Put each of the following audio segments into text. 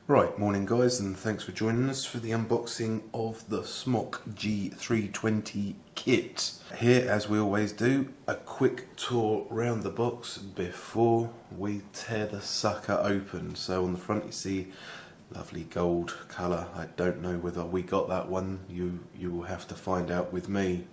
Right, morning guys, and thanks for joining us for the unboxing of the Smok G320 kit. Here, as we always do, a quick tour around the box before we tear the sucker open. So on the front you see lovely gold colour. I don't know whether we got that one, you will have to find out with me.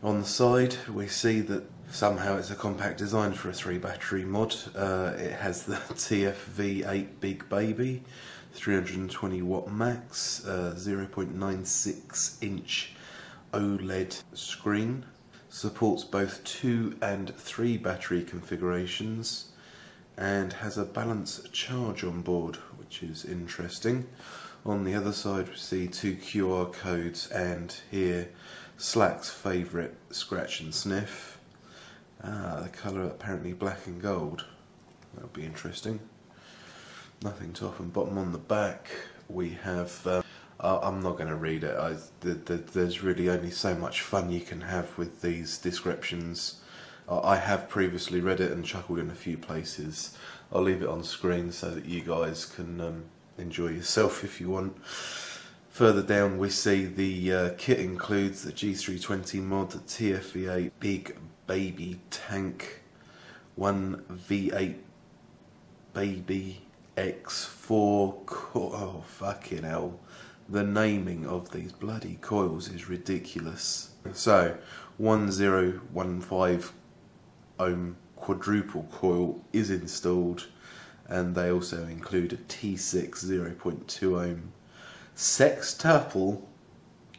On the side we see that somehow it's a compact design for a 3 battery mod. It has the TFV8 Big Baby, 320 watt max, 0.96 inch OLED screen, supports both 2 and 3 battery configurations, and has a balanced charge on board, which is interesting. On the other side we see 2 QR codes, and here Slack's favourite scratch and sniff. The colour apparently black and gold. That'll be interesting. Nothing top and bottom. On the back we have, I'm not going to read it. There's really only so much fun you can have with these descriptions. I have previously read it and chuckled in a few places. I'll leave it on screen so that you guys can enjoy yourself if you want. Further down we see the kit includes the G320 mod, the TFV8 Big Baby tank, 1 V8 Baby X4 oh fucking hell, the naming of these bloody coils is ridiculous. So 1015 ohm quadruple coil is installed, and they also include a T6 0.2 ohm sextuple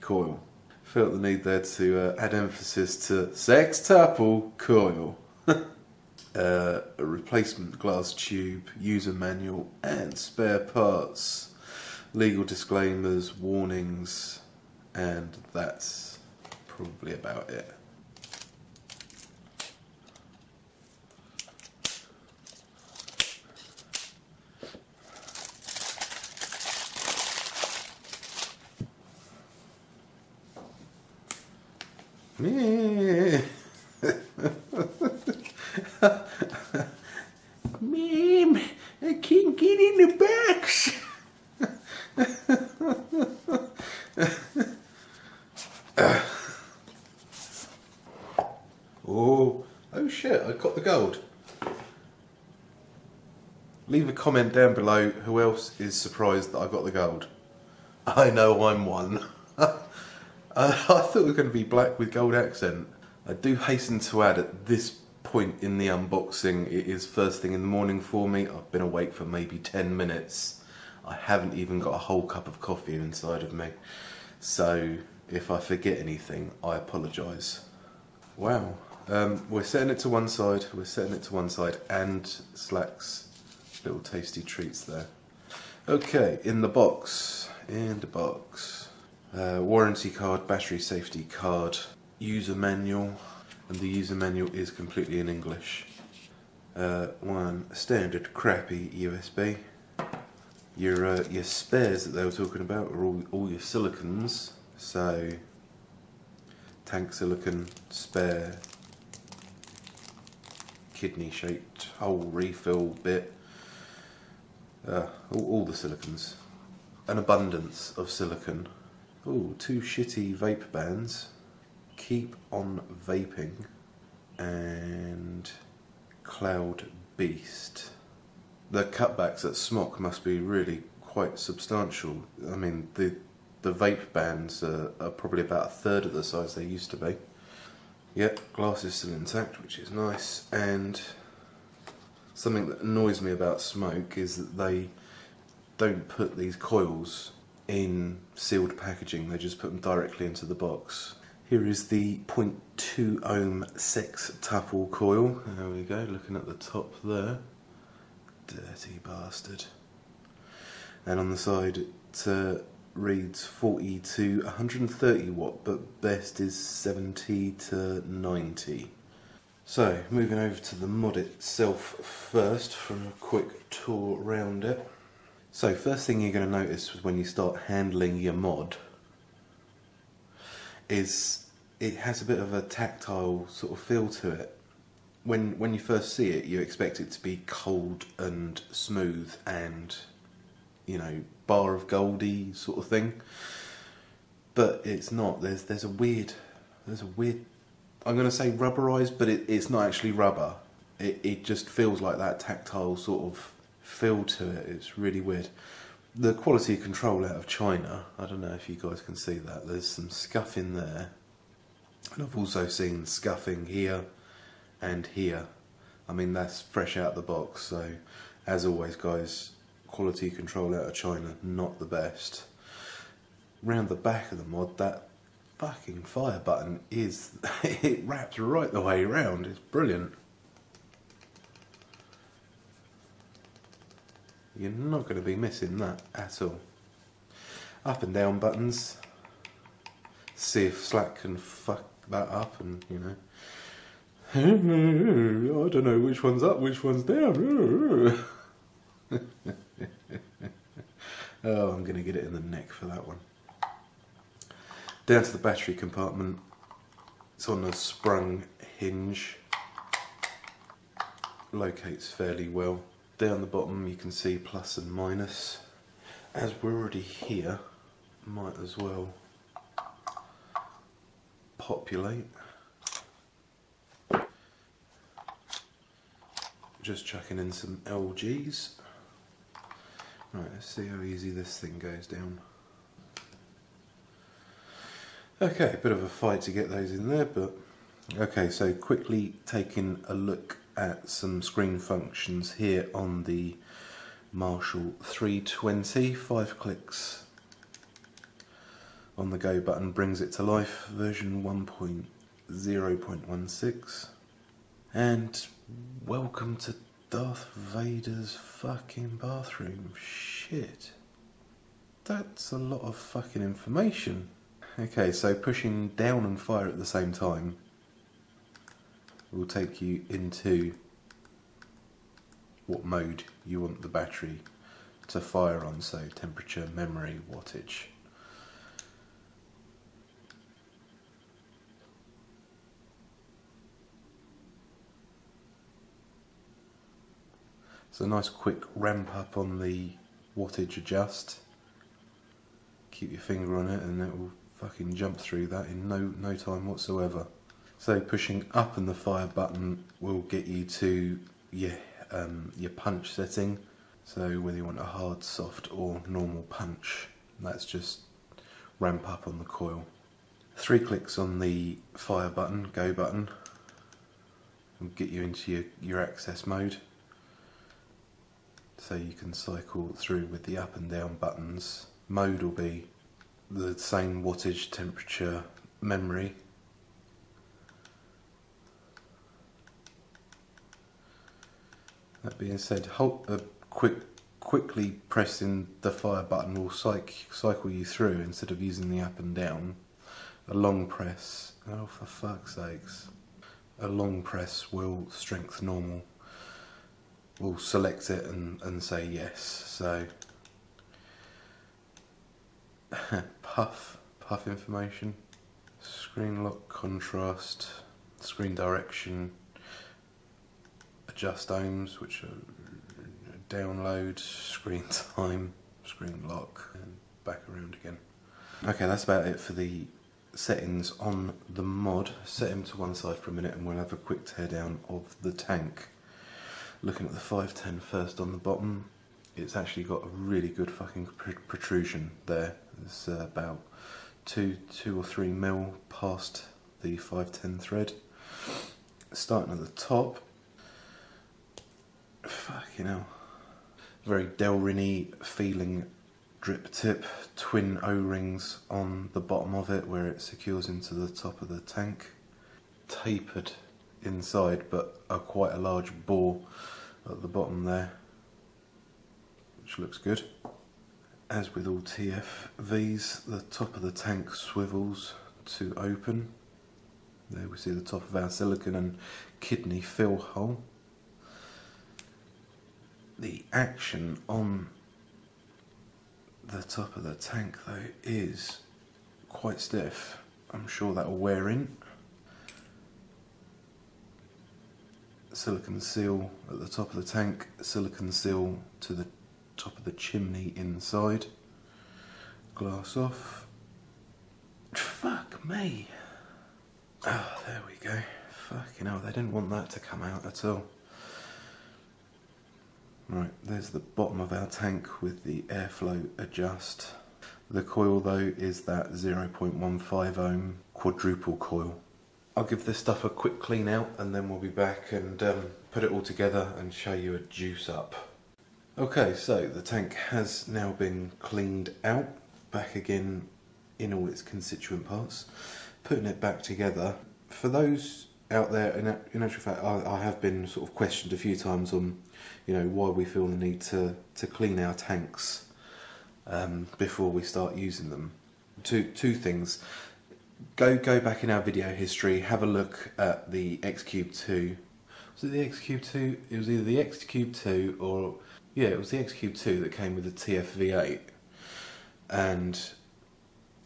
coil. Felt the need there to add emphasis to sextuple coil. A replacement glass tube, user manual and spare parts, legal disclaimers, warnings, and that's probably about it. Mmm, I can't get in the box. Oh shit, I got the gold. Leave a comment down below who else is surprised that I got the gold. I know I'm one. I thought it was going to be black with gold accent. I do hasten to add, at this point in the unboxing, it is first thing in the morning for me. I've been awake for maybe 10 minutes. I haven't even got a whole cup of coffee inside of me. So if I forget anything, I apologise. Wow. We're setting it to one side. We're setting it to one side, and Slack's little tasty treats there. Okay, in the box. In the box. Warranty card, battery safety card, user manual, and the user manual is completely in English. One standard crappy USB. Your spares that they were talking about are all your silicons. So tank silicon, spare, kidney shaped hole refill bit, all the silicons. An abundance of silicon. Ooh, 2 shitty vape bands, Keep on Vaping, and Cloud Beast. The cutbacks at Smok must be really quite substantial. I mean, the vape bands are probably about 1/3 of the size they used to be. Yep, glass is still intact, which is nice. And something that annoys me about Smok is that they don't put these coils in sealed packaging, they just put them directly into the box. Here is the 0.2 ohm sextuple coil. There we go, looking at the top there. Dirty bastard. And on the side it reads 40 to 130 watt, but best is 70 to 90. So, moving over to the mod itself first for a quick tour around it. So, first thing you're going to notice when you start handling your mod is it has a bit of a tactile sort of feel to it. When you first see it, you expect it to be cold and smooth and, you know, bar of goldy sort of thing. But it's not. There's a weird, I'm going to say rubberized, but it's not actually rubber. It just feels like that tactile sort of feel to it. It's really weird. The quality control out of China, I don't know if you guys can see that. There's some scuffing there. And I've also seen scuffing here and here. I mean, that's fresh out the box. So, as always, guys, quality control out of China, not the best. Round the back of the mod, that fucking fire button is, it wraps right the way around. It's brilliant. You're not going to be missing that at all. Up and down buttons. See if Slack can fuck that up, and you know. I don't know which one's up, which one's down. Oh, I'm going to get it in the neck for that one. Down to the battery compartment. It's on a sprung hinge. Locates fairly well. Down the bottom you can see plus and minus. As we're already here, might as well populate. Just chucking in some LGs. Right, let's see how easy this thing goes down. Okay, a bit of a fight to get those in there, but okay, so quickly taking a look at some screen functions here on the Marshal 320. 5 clicks on the go button brings it to life. Version 1.0.16. And welcome to Darth Vader's fucking bathroom. Shit. That's a lot of fucking information. Okay, so pushing down and fire at the same time will take you into what mode you want the battery to fire on, so temperature, memory, wattage. So a nice quick ramp up on the wattage adjust. Keep your finger on it and it will fucking jump through that in no time whatsoever. So pushing up and the fire button will get you to your punch setting. So whether you want a hard, soft or normal punch, that's just ramp up on the coil. 3 clicks on the fire button, go button, will get you into your access mode. So you can cycle through with the up and down buttons. Mode will be the same wattage, temperature, memory. That being said, quickly pressing the fire button will cycle you through instead of using the up and down. A long press, oh for fuck's sakes, a long press will strength normal. We'll select it and say yes. So puff information, screen lock, contrast, screen direction, adjust ohms, which are download, screen time, screen lock, and back around again. Okay, that's about it for the settings on the mod. Set him to one side for a minute and we'll have a quick teardown of the tank. Looking at the 510 first on the bottom, it's actually got a really good fucking protrusion there. It's about 2 or 3 mil past the 510 thread. Starting at the top, fucking hell, very Delrin-y feeling drip tip, twin O-rings on the bottom of it where it secures into the top of the tank. Tapered inside, but quite a large bore at the bottom there, which looks good. As with all TFVs, the top of the tank swivels to open. There we see the top of our silicon and kidney fill hole. The action on the top of the tank though is quite stiff. I'm sure that will wear in. Silicone seal at the top of the tank, silicone seal to the top of the chimney inside. Glass off. Fuck me. Oh, there we go. Fucking hell, they didn't want that to come out at all. Right, there's the bottom of our tank with the airflow adjust. The coil though is that 0.15 ohm quadruple coil. I'll give this stuff a quick clean out and then we'll be back and put it all together and show you a juice up. Okay, so the tank has now been cleaned out, back again in all its constituent parts. Putting it back together. For those out there, in actual fact, I have been sort of questioned a few times on, you know, why we feel the need to clean our tanks before we start using them. Two things. Go back in our video history, have a look at the X-Cube 2. Was it the X-Cube 2? It was either the X-Cube 2 or, yeah, it was the X-Cube 2 that came with the TF-V8. And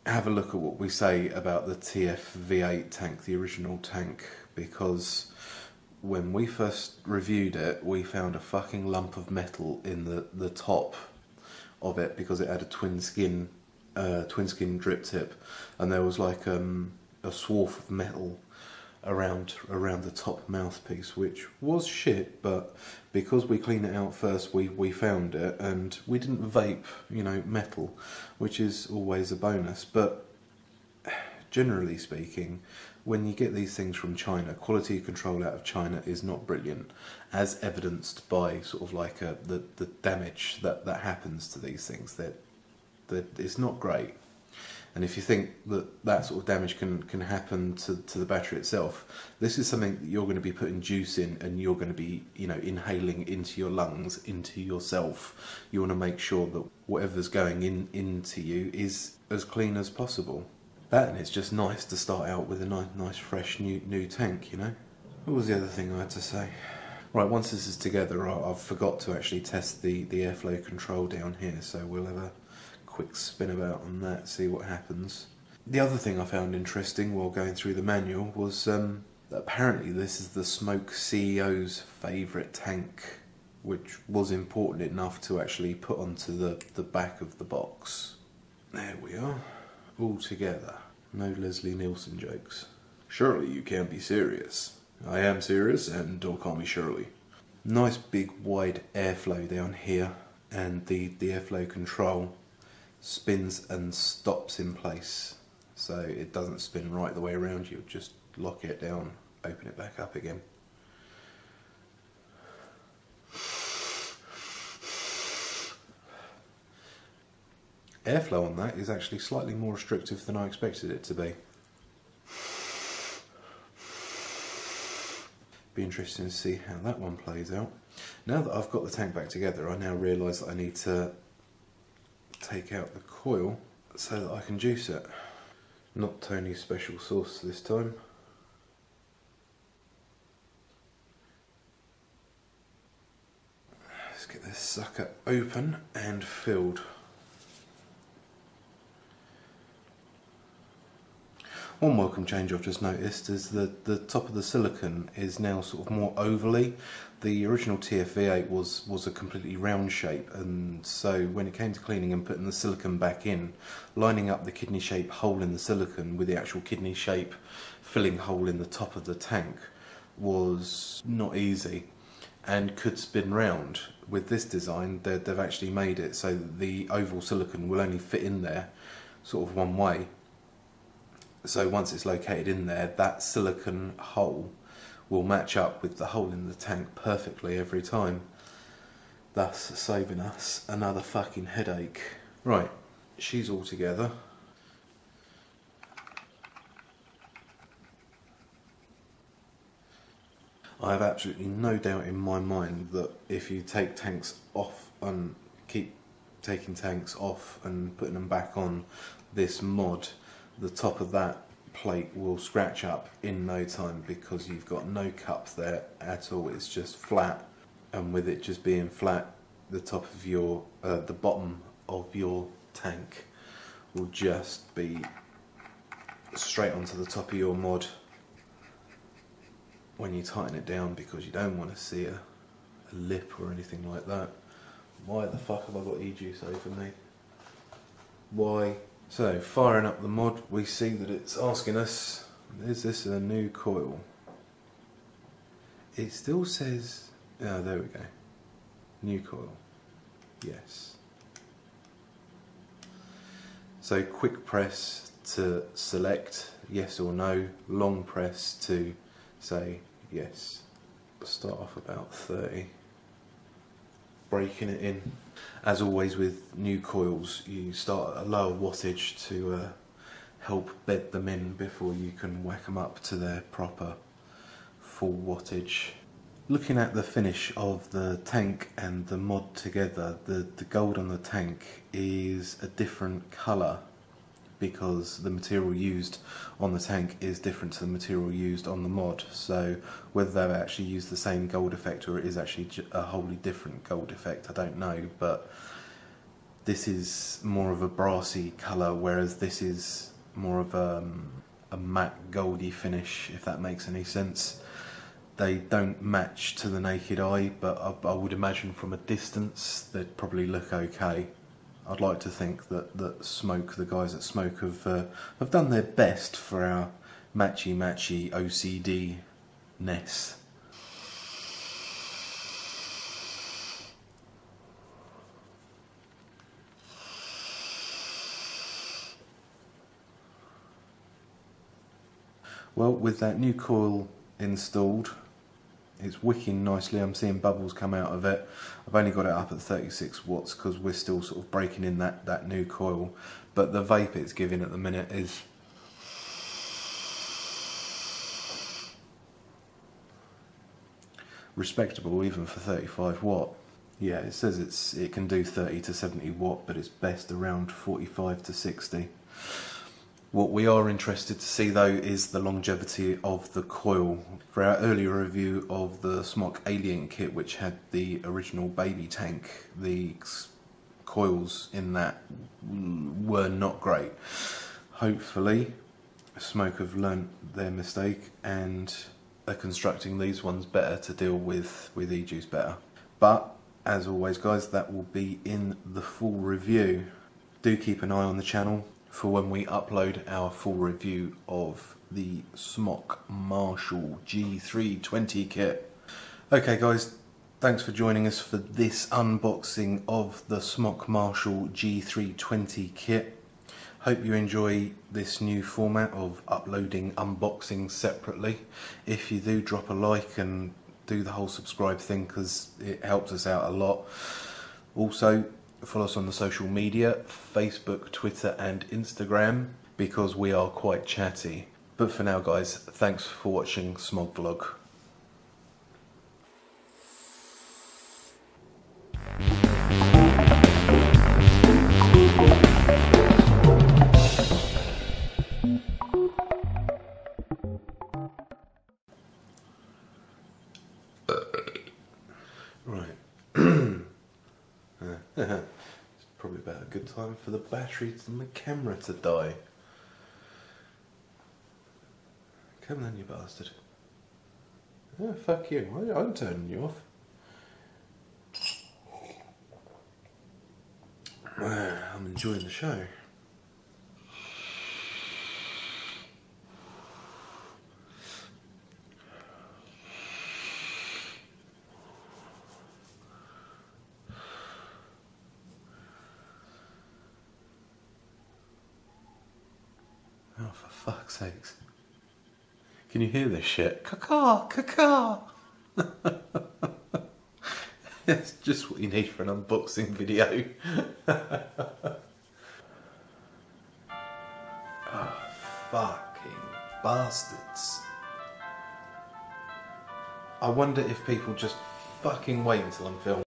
have a look at what we say about the TF-V8 tank, the original tank, because when we first reviewed it, we found a fucking lump of metal in the top of it because it had a twin skin drip tip, and there was like a swath of metal around the top mouthpiece, which was shit, but because we cleaned it out first, we found it, and we didn't vape, you know, metal, which is always a bonus. But generally speaking, when you get these things from China, quality control out of China is not brilliant, as evidenced by sort of like the damage that happens to these things. That it's not great. And if you think that sort of damage can happen to the battery itself, this is something that you're going to be putting juice in, and you're going to be, you know, inhaling into your lungs, into yourself. You want to make sure that whatever's going into you is as clean as possible. That, and it's just nice to start out with a nice fresh new tank, you know. What was the other thing I had to say? Right, once this is together, I've forgot to actually test the airflow control down here, so we'll have a quick spin about on that, see what happens. The other thing I found interesting while going through the manual was that apparently this is the Smok CEO's favourite tank, which was important enough to actually put onto the back of the box. There we are, all together. No Leslie Nielsen jokes. Surely you can't be serious. I am serious, and don't call me Shirley. Nice big wide airflow down here, and the airflow control spins and stops in place, so it doesn't spin right the way around. You just lock it down, open it back up again. Airflow on that is actually slightly more restrictive than I expected it to be. Be interesting to see how that one plays out. Now that I've got the tank back together, I now realise that I need to take out the coil so that I can juice it. Not Tony's special sauce this time. Let's get this sucker open and filled. One welcome change I've just noticed is that the top of the silicone is now sort of more ovally. The original TF-V8 was a completely round shape, and so when it came to cleaning and putting the silicone back in, lining up the kidney shape hole in the silicone with the actual kidney shape filling hole in the top of the tank was not easy and could spin round. With this design, they've actually made it so that the oval silicone will only fit in there sort of one way. So once it's located in there, that silicone hole will match up with the hole in the tank perfectly every time, thus saving us another fucking headache. Right, she's all together. I have absolutely no doubt in my mind that if you take tanks off and keep taking tanks off and putting them back on this mod, the top of that plate will scratch up in no time, because you've got no cup there at all. It's just flat, and with it just being flat, the top of your the bottom of your tank will just be straight onto the top of your mod when you tighten it down, because you don't want to see a lip or anything like that. Why the fuck have I got e-juice over me? Why? So, firing up the mod, we see that it's asking us, is this a new coil? It still says, oh, there we go. New coil. Yes. So, quick press to select yes or no, long press to say yes. Start off about 30. Breaking it in. As always with new coils, you start at a lower wattage to help bed them in before you can whack them up to their proper full wattage. Looking at the finish of the tank and the mod together, the gold on the tank is a different colour because the material used on the tank is different to the material used on the mod. So whether they've actually used the same gold effect or it is actually a wholly different gold effect, I don't know, but this is more of a brassy colour, whereas this is more of a matte goldy finish, if that makes any sense. They don't match to the naked eye, but I would imagine from a distance they'd probably look okay. I'd like to think that Smok, the guys at Smok, have done their best for our matchy OCD-ness. Well, with that new coil installed, it's wicking nicely. I'm seeing bubbles come out of it. I've only got it up at 36 watts because we're still sort of breaking in that new coil, but the vape it's giving at the minute is respectable even for 35 watt. Yeah, it says it can do 30 to 70 watt, but it's best around 45 to 60. What we are interested to see though is the longevity of the coil. For our earlier review of the Smok Alien kit, which had the original baby tank, the coils in that were not great. Hopefully Smok have learnt their mistake and are constructing these ones better to deal with e-juice better. But as always guys, that will be in the full review. Do keep an eye on the channel for when we upload our full review of the Smok Marshal G320 kit. Okay guys, thanks for joining us for this unboxing of the Smok Marshal G320 kit. Hope you enjoy this new format of uploading unboxings separately. If you do, drop a like and do the whole subscribe thing because it helps us out a lot. Also, follow us on the social media, Facebook, Twitter and Instagram, because we are quite chatty. But for now guys, thanks for watching smogvlog. Right. It's probably about a good time for the batteries and the camera to die. Come on, you bastard. Oh, fuck you. I'm turning you off. I'm enjoying the show. Oh, for fuck's sakes. Can you hear this shit? Caw-caw, caw-caw. That's just what you need for an unboxing video. Oh, fucking bastards. I wonder if people just fucking wait until I'm filming.